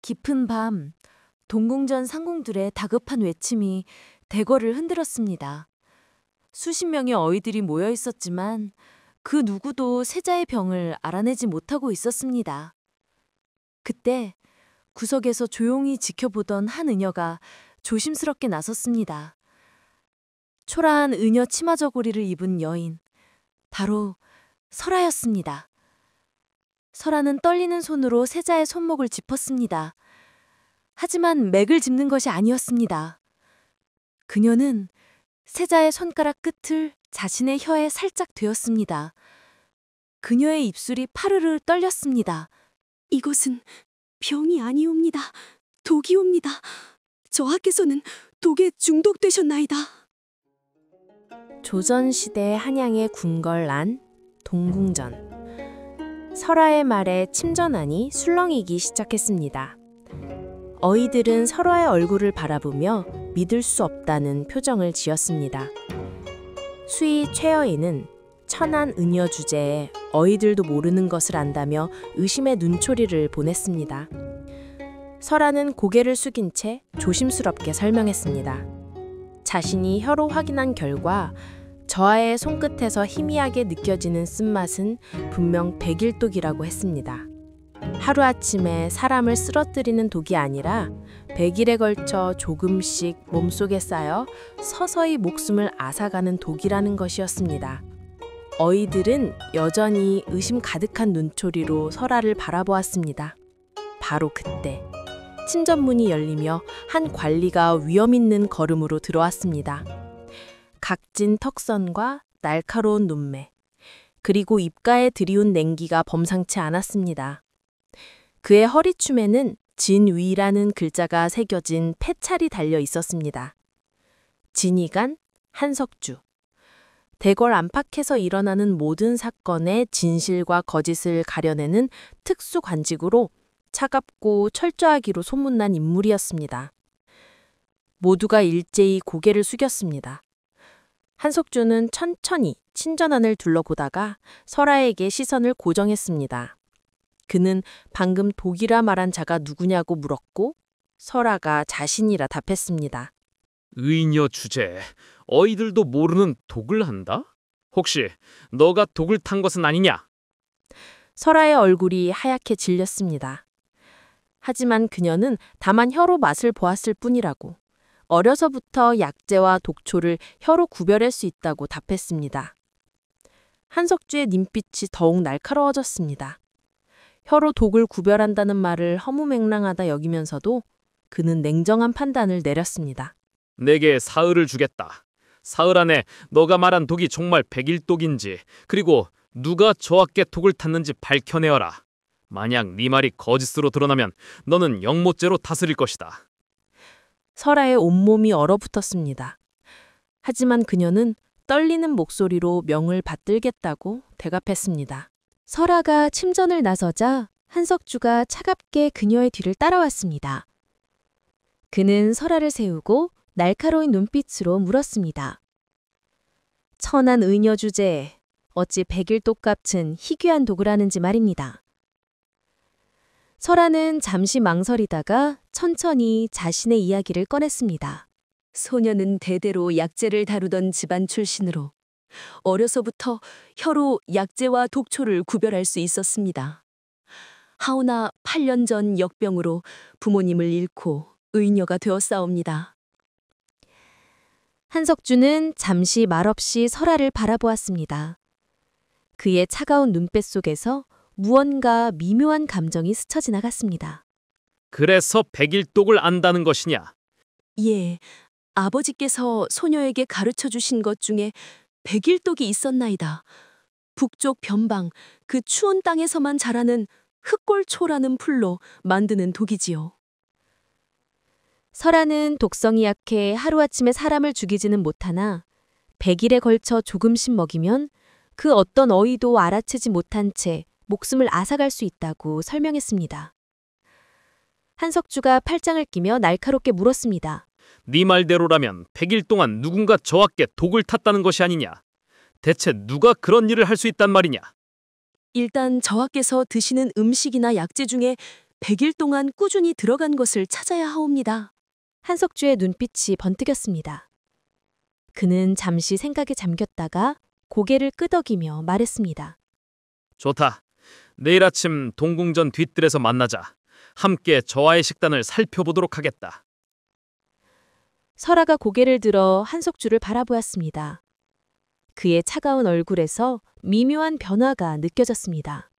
깊은 밤, 동궁전 상공들의 다급한 외침이 대궐을 흔들었습니다. 수십 명의 어이들이 모여 있었지만 그 누구도 세자의 병을 알아내지 못하고 있었습니다. 그때 구석에서 조용히 지켜보던 한 의녀가 조심스럽게 나섰습니다. 초라한 의녀 치마 저고리를 입은 여인, 바로 설아였습니다. 설아는 떨리는 손으로 세자의 손목을 짚었습니다. 하지만 맥을 짚는 것이 아니었습니다. 그녀는 세자의 손가락 끝을 자신의 혀에 살짝 대었습니다. 그녀의 입술이 파르르 떨렸습니다. 이것은 병이 아니옵니다. 독이옵니다. 저하께서는 독에 중독되셨나이다. 조선시대 한양의 궁궐안 동궁전. 설아의 말에 침전하니 술렁이기 시작했습니다. 어이들은 설아의 얼굴을 바라보며 믿을 수 없다는 표정을 지었습니다. 수의 최여인은 천한 은여 주제에 어이들도 모르는 것을 안다며 의심의 눈초리를 보냈습니다. 설아는 고개를 숙인 채 조심스럽게 설명했습니다. 자신이 혀로 확인한 결과 저하의 손끝에서 희미하게 느껴지는 쓴맛은 분명 백일독이라고 했습니다. 하루아침에 사람을 쓰러뜨리는 독이 아니라 100일에 걸쳐 조금씩 몸속에 쌓여 서서히 목숨을 앗아가는 독이라는 것이었습니다. 어이들은 여전히 의심 가득한 눈초리로 설아를 바라보았습니다. 바로 그때 침전문이 열리며 한 관리가 위험 있는 걸음으로 들어왔습니다. 각진 턱선과 날카로운 눈매, 그리고 입가에 들이운 냉기가 범상치 않았습니다. 그의 허리춤에는 진위라는 글자가 새겨진 패찰이 달려 있었습니다. 진위관 한석주. 대궐 안팎에서 일어나는 모든 사건의 진실과 거짓을 가려내는 특수 관직으로 차갑고 철저하기로 소문난 인물이었습니다. 모두가 일제히 고개를 숙였습니다. 한석주는 천천히 친전안을 둘러보다가 설아에게 시선을 고정했습니다. 그는 방금 독이라 말한 자가 누구냐고 물었고 설아가 자신이라 답했습니다. 의녀 주제, 어이들도 모르는 독을 한다? 혹시 너가 독을 탄 것은 아니냐? 설아의 얼굴이 하얗게 질렸습니다. 하지만 그녀는 다만 혀로 맛을 보았을 뿐이라고, 어려서부터 약재와 독초를 혀로 구별할 수 있다고 답했습니다. 한석주의 눈빛이 더욱 날카로워졌습니다. 혀로 독을 구별한다는 말을 허무맹랑하다 여기면서도 그는 냉정한 판단을 내렸습니다. 내게 사흘을 주겠다. 사흘 안에 너가 말한 독이 정말 백일독인지, 그리고 누가 저하께 독을 탔는지 밝혀내어라. 만약 네 말이 거짓으로 드러나면 너는 영모죄로 다스릴 것이다. 설아의 온몸이 얼어붙었습니다. 하지만 그녀는 떨리는 목소리로 명을 받들겠다고 대답했습니다. 설아가 침전을 나서자 한석주가 차갑게 그녀의 뒤를 따라왔습니다. 그는 설아를 세우고 날카로운 눈빛으로 물었습니다. 천한 의녀 주제에 어찌 백일독 값은 희귀한 독을 하는지 말입니다. 설아는 잠시 망설이다가 천천히 자신의 이야기를 꺼냈습니다. 소녀는 대대로 약재를 다루던 집안 출신으로 어려서부터 혀로 약재와 독초를 구별할 수 있었습니다. 하오나 8년 전 역병으로 부모님을 잃고 의녀가 되었사옵니다. 한석주는 잠시 말없이 설아를 바라보았습니다. 그의 차가운 눈빛 속에서 무언가 미묘한 감정이 스쳐 지나갔습니다. 그래서 백일독을 안다는 것이냐? 예, 아버지께서 소녀에게 가르쳐 주신 것 중에 백일독이 있었나이다. 북쪽 변방, 그 추운 땅에서만 자라는 흑골초라는 풀로 만드는 독이지요. 설아는 독성이 약해 하루아침에 사람을 죽이지는 못하나 100일에 걸쳐 조금씩 먹이면 그 어떤 어이도 알아채지 못한 채 목숨을 앗아갈 수 있다고 설명했습니다. 한석주가 팔짱을 끼며 날카롭게 물었습니다. 네 말대로라면 100일 동안 누군가 저하께 독을 탔다는 것이 아니냐? 대체 누가 그런 일을 할 수 있단 말이냐? 일단 저하께서 드시는 음식이나 약재 중에 100일 동안 꾸준히 들어간 것을 찾아야 하옵니다. 한석주의 눈빛이 번뜩였습니다. 그는 잠시 생각에 잠겼다가 고개를 끄덕이며 말했습니다. 좋다. 내일 아침 동궁전 뒤뜰에서 만나자. 함께 저와의 식단을 살펴보도록 하겠다. 설아가 고개를 들어 한석주를 바라보았습니다. 그의 차가운 얼굴에서 미묘한 변화가 느껴졌습니다.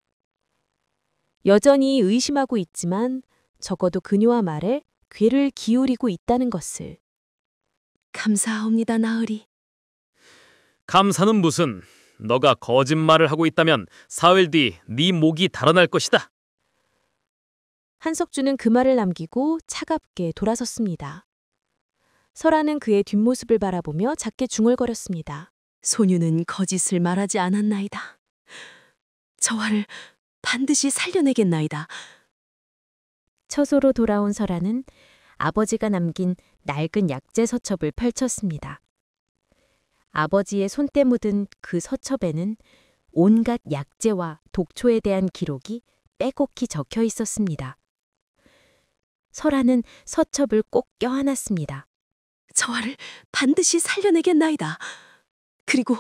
여전히 의심하고 있지만 적어도 그녀와 말에 귀를 기울이고 있다는 것을. 감사합니다, 나으리. 감사는 무슨. 너가 거짓말을 하고 있다면 사흘 뒤 네 목이 달아날 것이다. 한석주는 그 말을 남기고 차갑게 돌아섰습니다. 설아는 그의 뒷모습을 바라보며 작게 중얼거렸습니다. 소녀는 거짓을 말하지 않았나이다. 저와를 반드시 살려내겠나이다. 처소로 돌아온 설아는 아버지가 남긴 낡은 약재 서첩을 펼쳤습니다. 아버지의 손때 묻은 그 서첩에는 온갖 약재와 독초에 대한 기록이 빼곡히 적혀 있었습니다. 설아는 서첩을 꼭 껴안았습니다. 저와를 반드시 살려내겠나이다. 그리고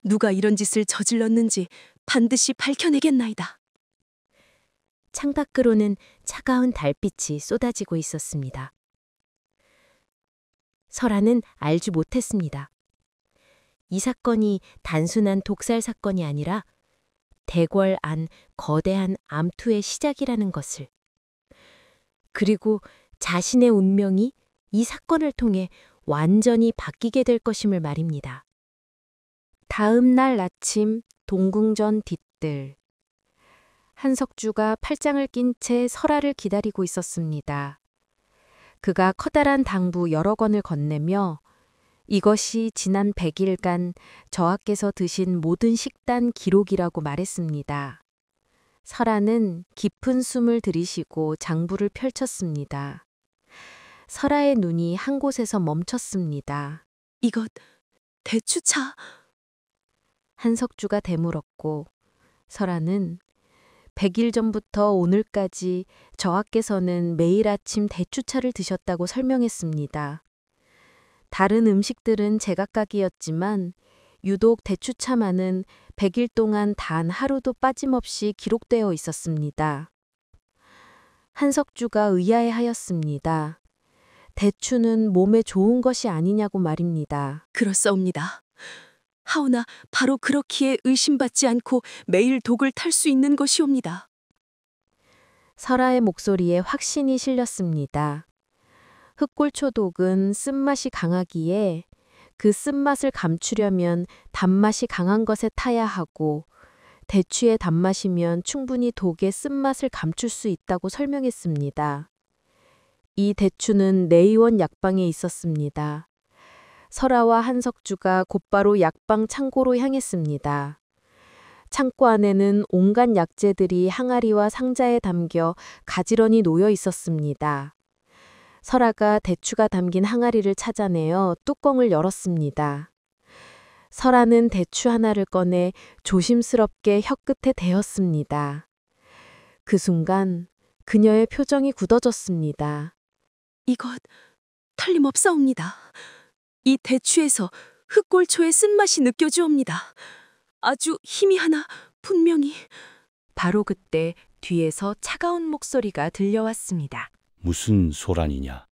누가 이런 짓을 저질렀는지 반드시 밝혀내겠나이다. 창밖으로는 차가운 달빛이 쏟아지고 있었습니다. 설아는 알지 못했습니다. 이 사건이 단순한 독살 사건이 아니라 대궐 안 거대한 암투의 시작이라는 것을. 그리고 자신의 운명이 이 사건을 통해 완전히 바뀌게 될 것임을 말입니다. 다음 날 아침 동궁전 뒤뜰. 한석주가 팔짱을 낀 채 설아를 기다리고 있었습니다. 그가 커다란 당부 여러 권을 건네며 이것이 지난 100일간 저하께서 드신 모든 식단 기록이라고 말했습니다. 설아는 깊은 숨을 들이쉬고 장부를 펼쳤습니다. 설아의 눈이 한 곳에서 멈췄습니다. 이것 대추차. 한석주가 되물었고 설아는 100일 전부터 오늘까지 저하께서는 매일 아침 대추차를 드셨다고 설명했습니다. 다른 음식들은 제각각이었지만 유독 대추차만은 100일 동안 단 하루도 빠짐없이 기록되어 있었습니다. 한석주가 의아해하였습니다. 대추는 몸에 좋은 것이 아니냐고 말입니다. 그렇사옵니다. 하오나 바로 그렇기에 의심받지 않고 매일 독을 탈 수 있는 것이옵니다. 설아의 목소리에 확신이 실렸습니다. 흑골초독은 쓴맛이 강하기에 그 쓴맛을 감추려면 단맛이 강한 것에 타야 하고 대추의 단맛이면 충분히 독의 쓴맛을 감출 수 있다고 설명했습니다. 이 대추는 내의원 약방에 있었습니다. 설아와 한석주가 곧바로 약방 창고로 향했습니다. 창고 안에는 온갖 약재들이 항아리와 상자에 담겨 가지런히 놓여 있었습니다. 설아가 대추가 담긴 항아리를 찾아내어 뚜껑을 열었습니다. 설아는 대추 하나를 꺼내 조심스럽게 혀끝에 대었습니다. 그 순간 그녀의 표정이 굳어졌습니다. 이것 틀림없사옵니다. 이 대추에서 흑골초의 쓴맛이 느껴지옵니다. 아주 희미하나 분명히. 바로 그때 뒤에서 차가운 목소리가 들려왔습니다. 무슨 소란이냐?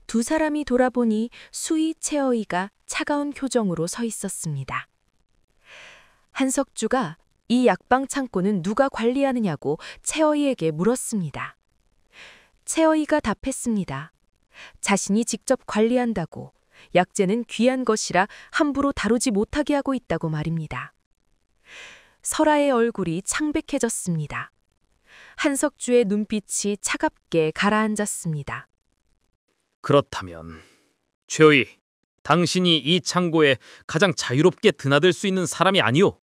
두 사람이 돌아보니 수희 채어이가 차가운 표정으로 서 있었습니다. 한석주가 이 약방 창고는 누가 관리하느냐고 채어이에게 물었습니다. 채어이가 답했습니다. 자신이 직접 관리한다고, 약재는 귀한 것이라 함부로 다루지 못하게 하고 있다고 말입니다. 설아의 얼굴이 창백해졌습니다. 한석주의 눈빛이 차갑게 가라앉았습니다. 그렇다면 최호이, 당신이 이 창고에 가장 자유롭게 드나들 수 있는 사람이 아니오.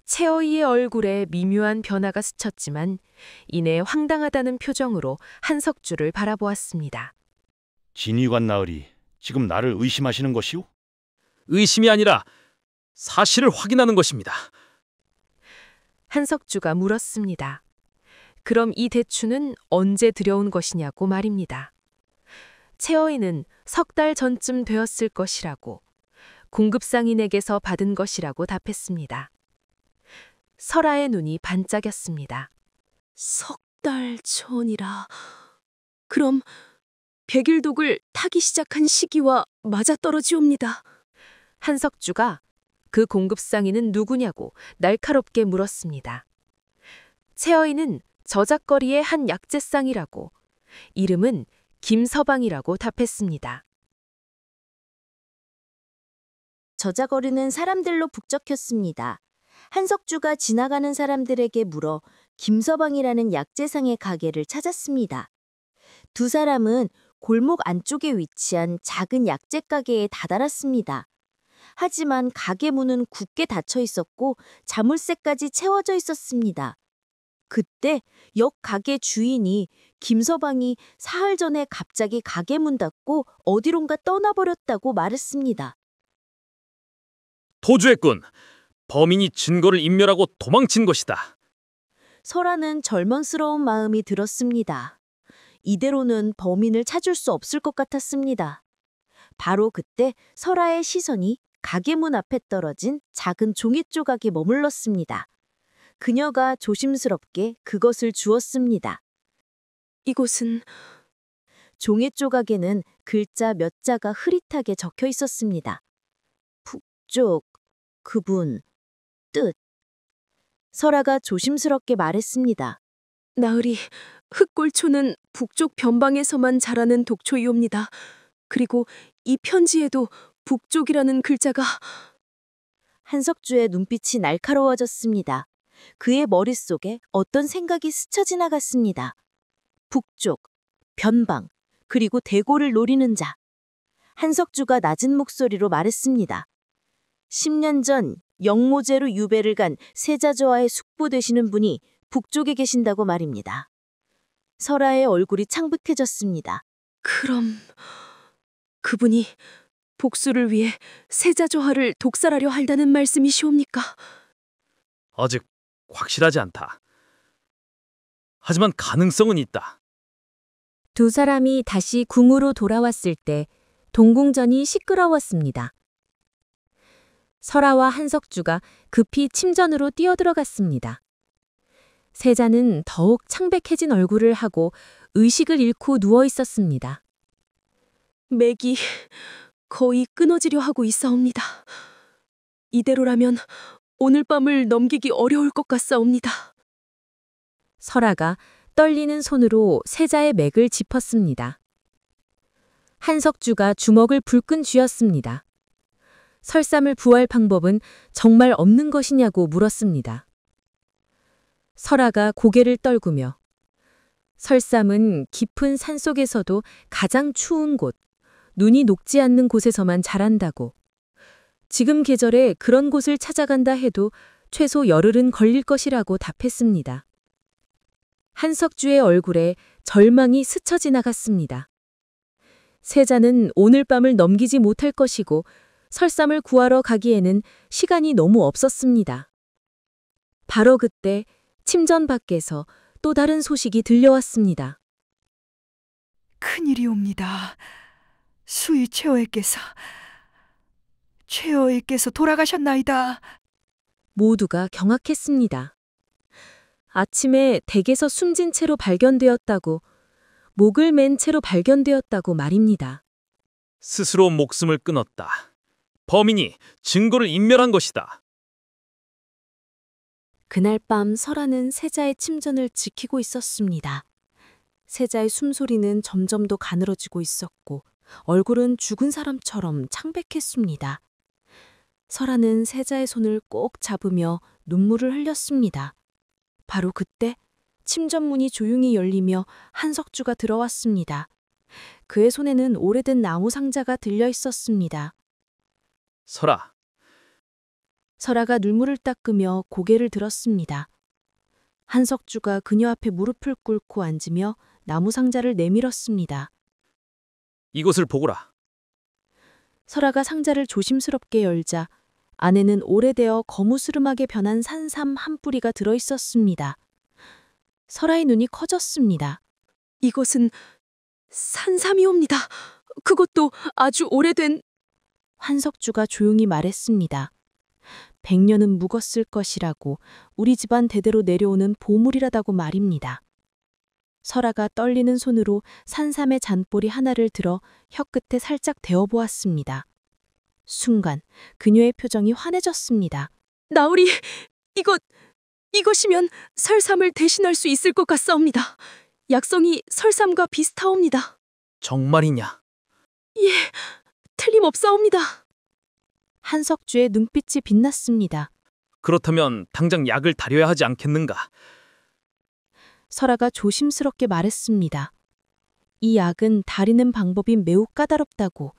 채어이의 얼굴에 미묘한 변화가 스쳤지만 이내 황당하다는 표정으로 한석주를 바라보았습니다. 진위관 나으리, 지금 나를 의심하시는 것이오? 의심이 아니라 사실을 확인하는 것입니다. 한석주가 물었습니다. 그럼 이 대추는 언제 들여온 것이냐고 말입니다. 채어이는 3달 전쯤 되었을 것이라고, 공급상인에게서 받은 것이라고 답했습니다. 설아의 눈이 반짝였습니다. 3달 전이라. 그럼 백일독을 타기 시작한 시기와 맞아떨어지옵니다. 한석주가 그 공급상인은 누구냐고 날카롭게 물었습니다. 채어이는 저작거리의 한 약재상이라고, 이름은 김서방이라고 답했습니다. 저작거리는 사람들로 북적혔습니다. 한석주가 지나가는 사람들에게 물어 김서방이라는 약재상의 가게를 찾았습니다. 두 사람은 골목 안쪽에 위치한 작은 약재 가게에 다다랐습니다. 하지만 가게 문은 굳게 닫혀 있었고 자물쇠까지 채워져 있었습니다. 그때 역 가게 주인이 김서방이 사흘 전에 갑자기 가게 문 닫고 어디론가 떠나버렸다고 말했습니다. 도주했군. 범인이 증거를 인멸하고 도망친 것이다. 설아는 절망스러운 마음이 들었습니다. 이대로는 범인을 찾을 수 없을 것 같았습니다. 바로 그때 설아의 시선이 가게 문 앞에 떨어진 작은 종이 조각에 머물렀습니다. 그녀가 조심스럽게 그것을 주었습니다. 이곳은 종이 조각에는 글자 몇 자가 흐릿하게 적혀 있었습니다. 북쪽, 그분, 뜻. 설아가 조심스럽게 말했습니다. 나으리, 흑골초는 북쪽 변방에서만 자라는 독초이옵니다. 그리고 이 편지에도 북쪽이라는 글자가. 한석주의 눈빛이 날카로워졌습니다. 그의 머릿속에 어떤 생각이 스쳐 지나갔습니다. 북쪽, 변방, 그리고 대고를 노리는 자. 한석주가 낮은 목소리로 말했습니다. 10년 전 영모제로 유배를 간 세자저하의 숙부 되시는 분이 북쪽에 계신다고 말입니다. 설아의 얼굴이 창백해졌습니다. 그럼 그분이 복수를 위해 세자조하를 독살하려 한다는 말씀이시옵니까? 아직 확실하지 않다. 하지만 가능성은 있다. 두 사람이 다시 궁으로 돌아왔을 때 동궁전이 시끄러웠습니다. 설아와 한석주가 급히 침전으로 뛰어들어갔습니다. 세자는 더욱 창백해진 얼굴을 하고 의식을 잃고 누워 있었습니다. 맥이 거의 끊어지려 하고 있사옵니다. 이대로라면 오늘 밤을 넘기기 어려울 것 같사옵니다. 설아가 떨리는 손으로 세자의 맥을 짚었습니다. 한석주가 주먹을 불끈 쥐었습니다. 설삼을 부할 방법은 정말 없는 것이냐고 물었습니다. 설아가 고개를 떨구며 설삼은 깊은 산속에서도 가장 추운 곳, 눈이 녹지 않는 곳에서만 자란다고. 지금 계절에 그런 곳을 찾아간다 해도 최소 열흘은 걸릴 것이라고 답했습니다. 한석주의 얼굴에 절망이 스쳐 지나갔습니다. 세자는 오늘 밤을 넘기지 못할 것이고 설삼을 구하러 가기에는 시간이 너무 없었습니다. 바로 그때 침전 밖에서 또 다른 소식이 들려왔습니다. 큰일이옵니다. 수의 최어에께서 돌아가셨나이다. 모두가 경악했습니다. 아침에 댁에서 숨진 채로 발견되었다고, 목을 맨 채로 발견되었다고 말입니다. 스스로 목숨을 끊었다. 범인이 증거를 인멸한 것이다. 그날 밤 설아는 세자의 침전을 지키고 있었습니다. 세자의 숨소리는 점점 더 가늘어지고 있었고 얼굴은 죽은 사람처럼 창백했습니다. 설아는 세자의 손을 꼭 잡으며 눈물을 흘렸습니다. 바로 그때 침전문이 조용히 열리며 한석주가 들어왔습니다. 그의 손에는 오래된 나무 상자가 들려 있었습니다. 설아, 설아가 눈물을 닦으며 고개를 들었습니다. 한석주가 그녀 앞에 무릎을 꿇고 앉으며 나무 상자를 내밀었습니다. 이것을 보거라. 설아가 상자를 조심스럽게 열자 안에는 오래되어 거무스름하게 변한 산삼 한 뿌리가 들어 있었습니다. 설아의 눈이 커졌습니다. 이것은 산삼이옵니다. 그것도 아주 오래된. 한석주가 조용히 말했습니다. 100년은 묵었을 것이라고 우리 집안 대대로 내려오는 보물이라다고 말입니다. 설아가 떨리는 손으로 산삼의 잔보리 하나를 들어 혀끝에 살짝 대어보았습니다. 순간 그녀의 표정이 환해졌습니다. 나으리, 이것이면 설삼을 대신할 수 있을 것 같사옵니다. 약성이 설삼과 비슷하옵니다. 정말이냐? 예, 틀림없사옵니다. 한석주의 눈빛이 빛났습니다. 그렇다면 당장 약을 다려야 하지 않겠는가? 설아가 조심스럽게 말했습니다. 이 약은 다리는 방법이 매우 까다롭다고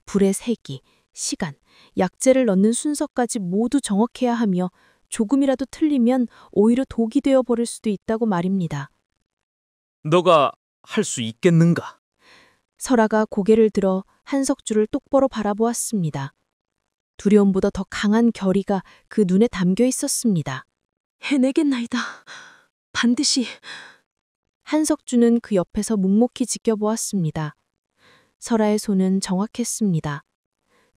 불의 세기, 시간, 약재를 넣는 순서까지 모두 정확해야 하며 조금이라도 틀리면 오히려 독이 되어 버릴 수도 있다고 말입니다. 너가 할 수 있겠는가? 설아가 고개를 들어 한석주를 똑바로 바라보았습니다. 두려움보다 더 강한 결의가 그 눈에 담겨 있었습니다. 해내겠나이다. 반드시. 한석주는 그 옆에서 묵묵히 지켜보았습니다. 설아의 손은 정확했습니다.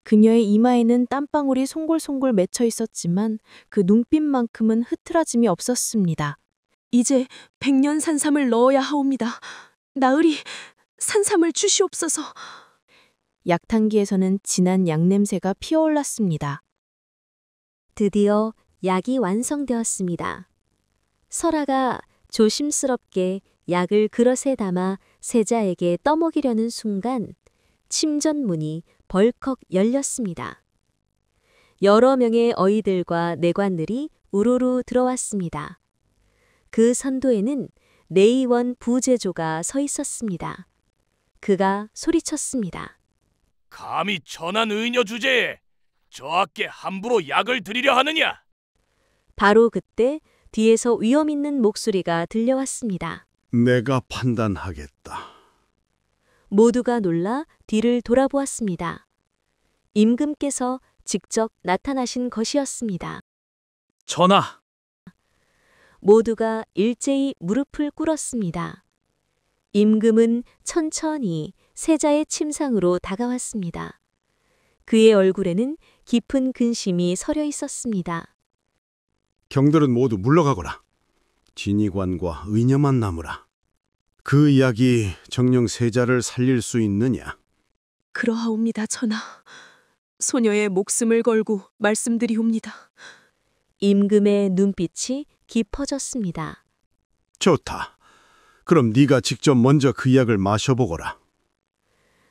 그녀의 이마에는 땀방울이 송골송골 맺혀 있었지만 그 눈빛만큼은 흐트러짐이 없었습니다. 이제 100년 산삼을 넣어야 하옵니다. 나으리, 산삼을 주시옵소서. 약탕기에서는 진한 약냄새가 피어올랐습니다. 드디어 약이 완성되었습니다. 설아가 조심스럽게 약을 그릇에 담아 세자에게 떠먹이려는 순간 침전문이 벌컥 열렸습니다. 여러 명의 어이들과 내관들이 우르르 들어왔습니다. 그 선도에는 내의원 부제조가 서 있었습니다. 그가 소리쳤습니다. 감히 천한 의녀 주제에 저하께 함부로 약을 드리려 하느냐? 바로 그때 뒤에서 위험 있는 목소리가 들려왔습니다. 내가 판단하겠다. 모두가 놀라 뒤를 돌아보았습니다. 임금께서 직접 나타나신 것이었습니다. 전하! 모두가 일제히 무릎을 꿇었습니다. 임금은 천천히 세자의 침상으로 다가왔습니다. 그의 얼굴에는 깊은 근심이 서려 있었습니다. 경들은 모두 물러가거라. 진의관과 의녀만 남으라. 그 이야기 정녕 세자를 살릴 수 있느냐? 그러하옵니다, 전하. 소녀의 목숨을 걸고 말씀드리옵니다. 임금의 눈빛이 깊어졌습니다. 좋다. 그럼 네가 직접 먼저 그 약을 마셔보거라.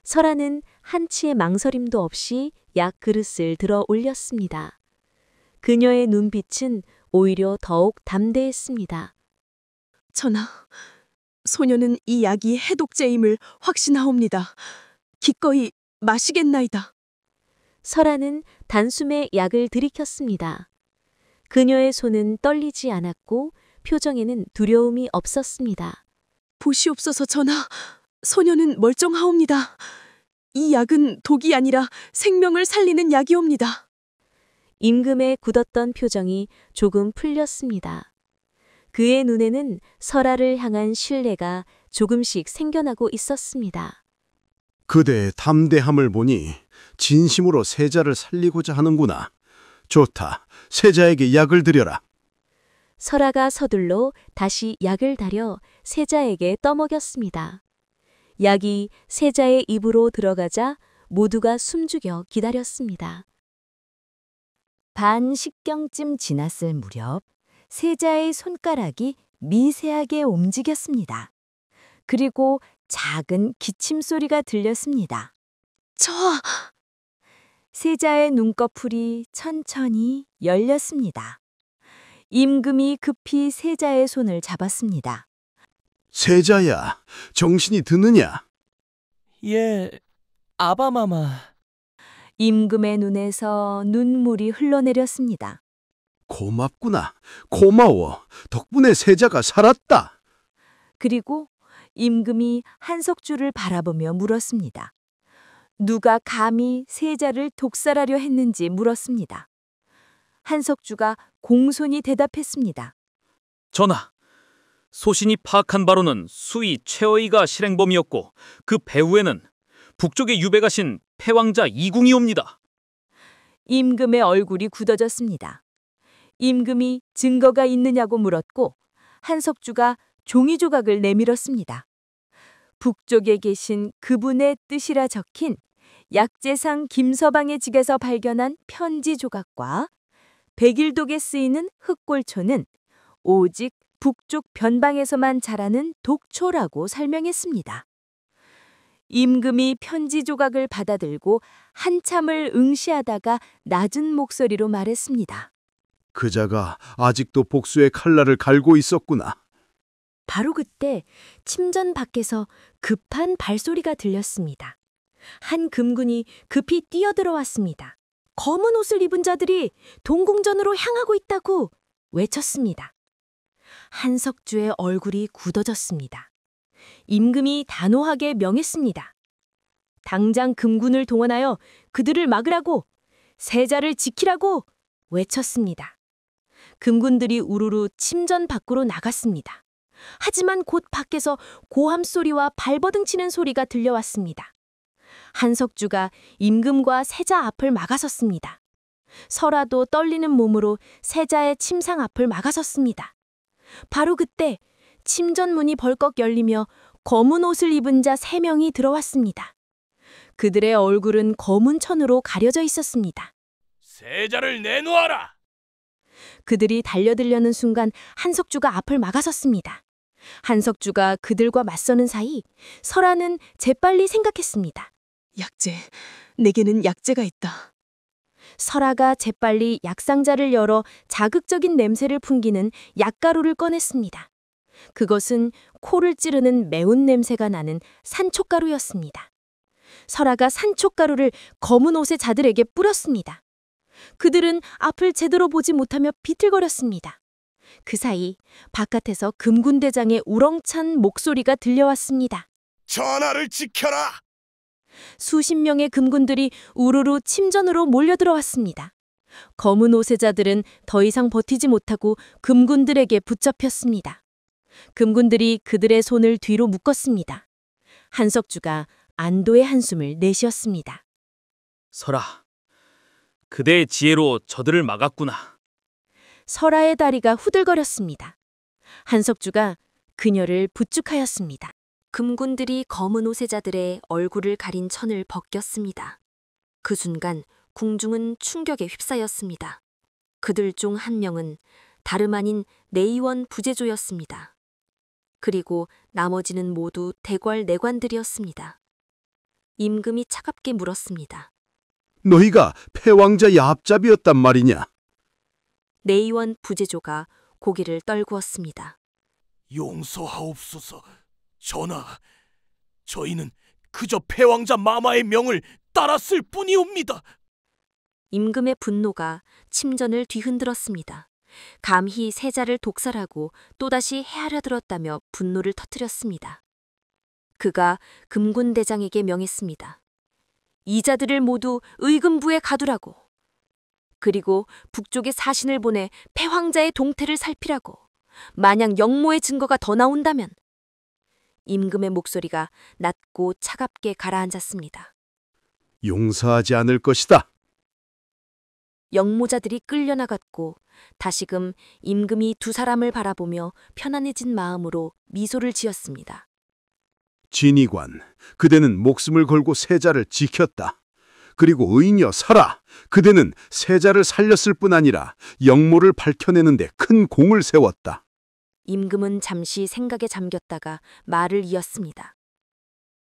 설아는 한치의 망설임도 없이 약 그릇을 들어 올렸습니다. 그녀의 눈빛은 오히려 더욱 담대했습니다. 전하, 소녀는 이 약이 해독제임을 확신하옵니다. 기꺼이 마시겠나이다. 설아는 단숨에 약을 들이켰습니다. 그녀의 손은 떨리지 않았고 표정에는 두려움이 없었습니다. 보시옵소서, 전하. 소녀는 멀쩡하옵니다. 이 약은 독이 아니라 생명을 살리는 약이옵니다. 임금의 굳었던 표정이 조금 풀렸습니다. 그의 눈에는 설아를 향한 신뢰가 조금씩 생겨나고 있었습니다. 그대의 담대함을 보니 진심으로 세자를 살리고자 하는구나. 좋다. 세자에게 약을 드려라. 설아가 서둘러 다시 약을 다려 세자에게 떠먹였습니다. 약이 세자의 입으로 들어가자 모두가 숨죽여 기다렸습니다. 반식경쯤 지났을 무렵 세자의 손가락이 미세하게 움직였습니다. 그리고 작은 기침 소리가 들렸습니다. 저하! 세자의 눈꺼풀이 천천히 열렸습니다. 임금이 급히 세자의 손을 잡았습니다. 세자야, 정신이 드느냐? 예, 아바마마. 임금의 눈에서 눈물이 흘러내렸습니다. 고맙구나. 고마워. 덕분에 세자가 살았다. 그리고 임금이 한석주를 바라보며 물었습니다. 누가 감히 세자를 독살하려 했는지 물었습니다. 한석주가 공손히 대답했습니다. 전하! 소신이 파악한 바로는 수의 최어이가 실행범이었고 그 배후에는 북쪽에 유배 가신 패왕자 이궁이옵니다. 임금의 얼굴이 굳어졌습니다. 임금이 증거가 있느냐고 물었고 한석주가 종이 조각을 내밀었습니다. 북쪽에 계신 그분의 뜻이라 적힌 약재상 김서방의 집에서 발견한 편지 조각과 백일독에 쓰이는 흑골초는 오직 북쪽 변방에서만 자라는 독초라고 설명했습니다. 임금이 편지 조각을 받아들고 한참을 응시하다가 낮은 목소리로 말했습니다. 그자가 아직도 복수의 칼날을 갈고 있었구나. 바로 그때 침전 밖에서 급한 발소리가 들렸습니다. 한 금군이 급히 뛰어들어왔습니다. 검은 옷을 입은 자들이 동궁전으로 향하고 있다고 외쳤습니다. 한석주의 얼굴이 굳어졌습니다. 임금이 단호하게 명했습니다. 당장 금군을 동원하여 그들을 막으라고, 세자를 지키라고 외쳤습니다. 금군들이 우르르 침전 밖으로 나갔습니다. 하지만 곧 밖에서 고함 소리와 발버둥 치는 소리가 들려왔습니다. 한석주가 임금과 세자 앞을 막아섰습니다. 설아도 떨리는 몸으로 세자의 침상 앞을 막아섰습니다. 바로 그때 침전문이 벌컥 열리며 검은 옷을 입은 자 3명이 들어왔습니다. 그들의 얼굴은 검은 천으로 가려져 있었습니다. 세자를 내놓아라! 그들이 달려들려는 순간 한석주가 앞을 막아섰습니다. 한석주가 그들과 맞서는 사이 설아는 재빨리 생각했습니다. 약재, 내게는 약재가 있다. 설아가 재빨리 약상자를 열어 자극적인 냄새를 풍기는 약가루를 꺼냈습니다. 그것은 코를 찌르는 매운 냄새가 나는 산초가루였습니다. 설아가 산초가루를 검은 옷의 자들에게 뿌렸습니다. 그들은 앞을 제대로 보지 못하며 비틀거렸습니다. 그 사이 바깥에서 금군대장의 우렁찬 목소리가 들려왔습니다. 전하를 지켜라! 수십 명의 금군들이 우르르 침전으로 몰려들어왔습니다. 검은 옷의 자들은 더 이상 버티지 못하고 금군들에게 붙잡혔습니다. 금군들이 그들의 손을 뒤로 묶었습니다. 한석주가 안도의 한숨을 내쉬었습니다. 설아, 그대의 지혜로 저들을 막았구나. 설아의 다리가 후들거렸습니다. 한석주가 그녀를 부축하였습니다. 금군들이 검은 옷의 자들의 얼굴을 가린 천을 벗겼습니다. 그 순간 궁중은 충격에 휩싸였습니다. 그들 중 한 명은 다름 아닌 내의원 부제조였습니다. 그리고 나머지는 모두 대궐 내관들이었습니다. 임금이 차갑게 물었습니다. 너희가 패왕자의 앞잡이였단 말이냐? 내의원 부제조가 고개를 떨구었습니다. 용서하옵소서, 전하. 저희는 그저 패왕자 마마의 명을 따랐을 뿐이옵니다. 임금의 분노가 침전을 뒤흔들었습니다. 감히 세자를 독살하고 또다시 해하려 들었다며 분노를 터뜨렸습니다. 그가 금군대장에게 명했습니다. 이 자들을 모두 의금부에 가두라고. 그리고 북쪽에 사신을 보내 패황자의 동태를 살피라고. 만약 역모의 증거가 더 나온다면. 임금의 목소리가 낮고 차갑게 가라앉았습니다. 용서하지 않을 것이다. 역모자들이 끌려나갔고 다시금 임금이 두 사람을 바라보며 편안해진 마음으로 미소를 지었습니다. 진의관, 그대는 목숨을 걸고 세자를 지켰다. 그리고 의녀 설아, 그대는 세자를 살렸을 뿐 아니라 역모를 밝혀내는데 큰 공을 세웠다. 임금은 잠시 생각에 잠겼다가 말을 이었습니다.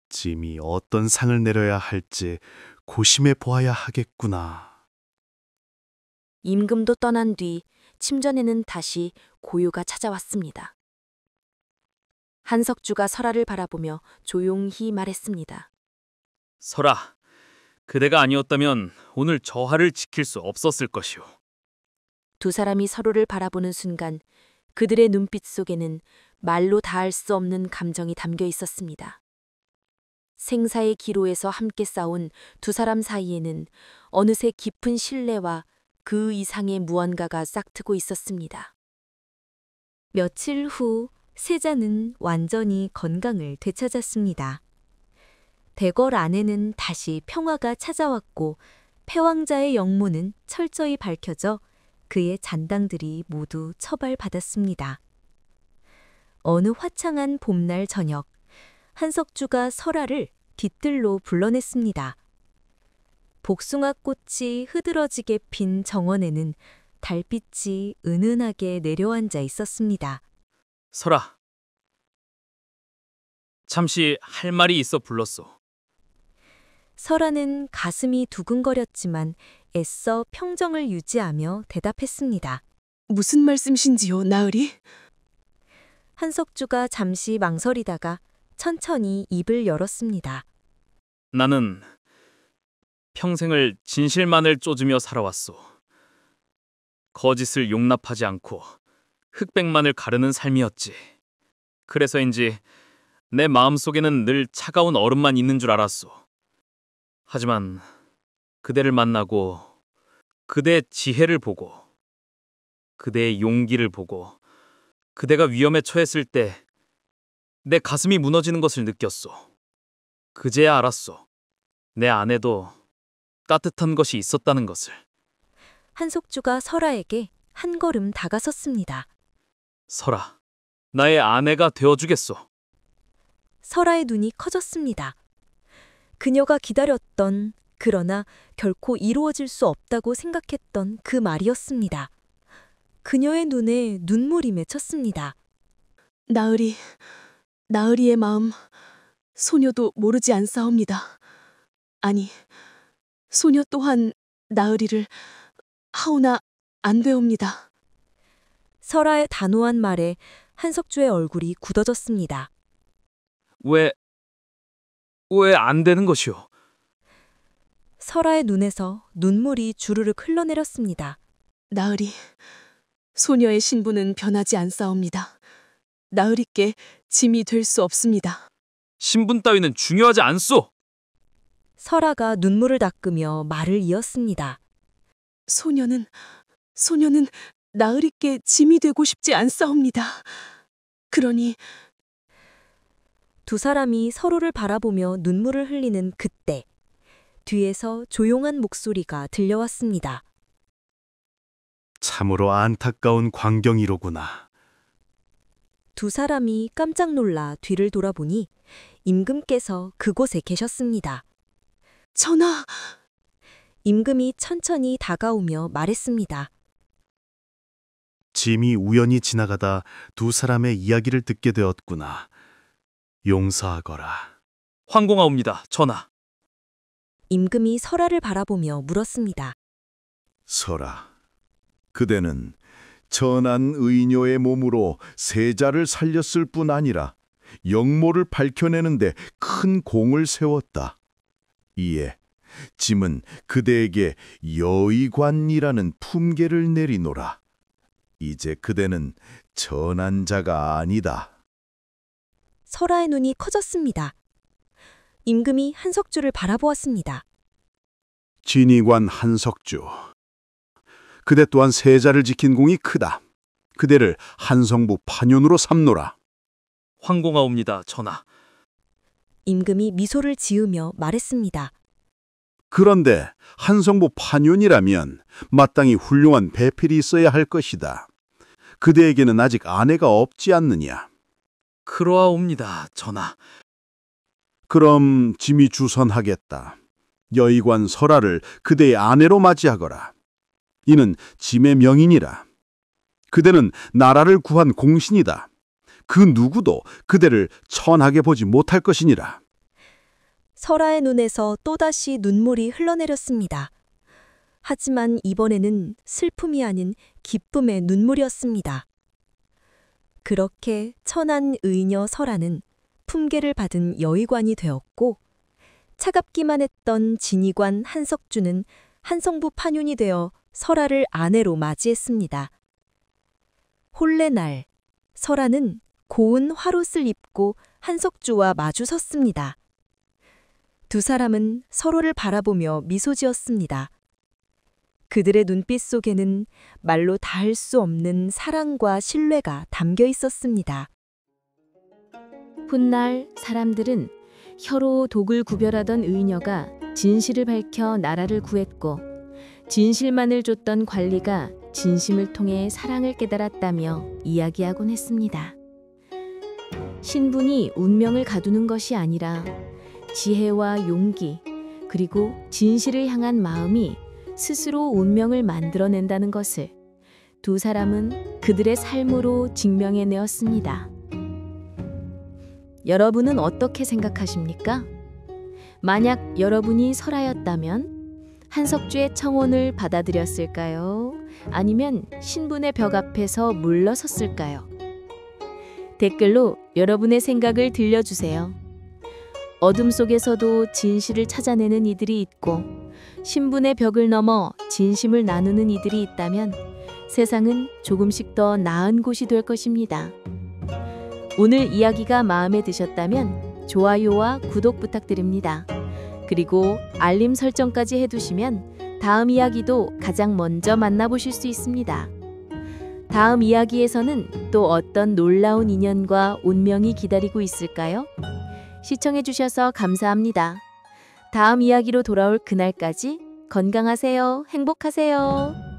짐이 어떤 상을 내려야 할지 고심해 보아야 하겠구나. 임금도 떠난 뒤 침전에는 다시 고요가 찾아왔습니다. 한석주가 설아를 바라보며 조용히 말했습니다. 설아, 그대가 아니었다면 오늘 저하를 지킬 수 없었을 것이오. 두 사람이 서로를 바라보는 순간 그들의 눈빛 속에는 말로 다할 수 없는 감정이 담겨 있었습니다. 생사의 기로에서 함께 싸운 두 사람 사이에는 어느새 깊은 신뢰와 그 이상의 무언가가 싹트고 있었습니다. 며칠 후 세자는 완전히 건강을 되찾았습니다. 대궐 안에는 다시 평화가 찾아왔고 패왕자의 영모는 철저히 밝혀져 그의 잔당들이 모두 처벌받았습니다. 어느 화창한 봄날 저녁, 한석주가 설아를 뒤뜰로 불러냈습니다. 복숭아꽃이 흐드러지게 핀 정원에는 달빛이 은은하게 내려앉아 있었습니다. 설아, 잠시 할 말이 있어 불렀소. 설아는 가슴이 두근거렸지만 애써 평정을 유지하며 대답했습니다. 무슨 말씀이신지요, 나으리? 한석주가 잠시 망설이다가 천천히 입을 열었습니다. 나는 평생을 진실만을 쫓으며 살아왔소. 거짓을 용납하지 않고 흑백만을 가르는 삶이었지. 그래서인지 내 마음속에는 늘 차가운 얼음만 있는 줄 알았소. 하지만 그대를 만나고 그대의 지혜를 보고 그대의 용기를 보고 그대가 위험에 처했을 때 내 가슴이 무너지는 것을 느꼈소. 그제야 알았소. 내 안에도 따뜻한 것이 있었다는 것을. 한석주가 설아에게 한 걸음 다가섰습니다. 설아, 나의 아내가 되어주겠소. 설아의 눈이 커졌습니다. 그녀가 기다렸던, 그러나 결코 이루어질 수 없다고 생각했던 그 말이었습니다. 그녀의 눈에 눈물이 맺혔습니다. 나으리의 마음, 소녀도 모르지 않사옵니다. 아니, 소녀 또한 나으리를 하오나 안 되옵니다. 설아의 단호한 말에 한석주의 얼굴이 굳어졌습니다. 왜 안 되는 것이오? 설아의 눈에서 눈물이 주르륵 흘러내렸습니다. 나으리, 소녀의 신분은 변하지 않사옵니다. 나으리께 짐이 될 수 없습니다. 신분 따위는 중요하지 않소. 설아가 눈물을 닦으며 말을 이었습니다. 소녀는 나으리께 짐이 되고 싶지 않사옵니다. 그러니 두 사람이 서로를 바라보며 눈물을 흘리는 그때 뒤에서 조용한 목소리가 들려왔습니다. 참으로 안타까운 광경이로구나. 두 사람이 깜짝 놀라 뒤를 돌아보니 임금께서 그곳에 계셨습니다. 전하! 임금이 천천히 다가오며 말했습니다. 짐이 우연히 지나가다 두 사람의 이야기를 듣게 되었구나. 용서하거라. 황공하옵니다, 전하. 임금이 설아를 바라보며 물었습니다. 설아, 그대는 천한 의녀의 몸으로 세자를 살렸을 뿐 아니라 영모를 밝혀내는데 큰 공을 세웠다. 이에 짐은 그대에게 여의관이라는 품계를 내리노라. 이제 그대는 천한 자가 아니다. 설아의 눈이 커졌습니다. 임금이 한석주를 바라보았습니다. 진위관 한석주, 그대 또한 세자를 지킨 공이 크다. 그대를 한성부 판윤으로 삼노라. 황공하옵니다, 전하. 임금이 미소를 지으며 말했습니다. 그런데 한성부 판윤이라면 마땅히 훌륭한 배필이 있어야 할 것이다. 그대에게는 아직 아내가 없지 않느냐? 그러하옵니다, 전하. 그럼 짐이 주선하겠다. 여의관 설아를 그대의 아내로 맞이하거라. 이는 짐의 명인이라. 그대는 나라를 구한 공신이다. 그 누구도 그대를 천하게 보지 못할 것이니라. 설아의 눈에서 또다시 눈물이 흘러내렸습니다. 하지만 이번에는 슬픔이 아닌 기쁨의 눈물이었습니다. 그렇게 천한 의녀 설아는 품계를 받은 여의관이 되었고 차갑기만 했던 진위관 한석주는 한성부 판윤이 되어 설아를 아내로 맞이했습니다. 혼례날, 설아는 고운 화롯을 입고 한석주와 마주 섰습니다. 두 사람은 서로를 바라보며 미소 지었습니다. 그들의 눈빛 속에는 말로 닿을 수 없는 사랑과 신뢰가 담겨 있었습니다. 훗날 사람들은 혀로 독을 구별하던 의녀가 진실을 밝혀 나라를 구했고 진실만을 줬던 관리가 진심을 통해 사랑을 깨달았다며 이야기하곤 했습니다. 신분이 운명을 가두는 것이 아니라 지혜와 용기 그리고 진실을 향한 마음이 스스로 운명을 만들어낸다는 것을 두 사람은 그들의 삶으로 증명해내었습니다. 여러분은 어떻게 생각하십니까? 만약 여러분이 설하였다면 한석주의 청혼을 받아들였을까요? 아니면 신분의 벽 앞에서 물러섰을까요? 댓글로 여러분의 생각을 들려주세요. 어둠 속에서도 진실을 찾아내는 이들이 있고 신분의 벽을 넘어 진심을 나누는 이들이 있다면 세상은 조금씩 더 나은 곳이 될 것입니다. 오늘 이야기가 마음에 드셨다면 좋아요와 구독 부탁드립니다. 그리고 알림 설정까지 해두시면 다음 이야기도 가장 먼저 만나보실 수 있습니다. 다음 이야기에서는 또 어떤 놀라운 인연과 운명이 기다리고 있을까요? 시청해주셔서 감사합니다. 다음 이야기로 돌아올 그날까지 건강하세요. 행복하세요.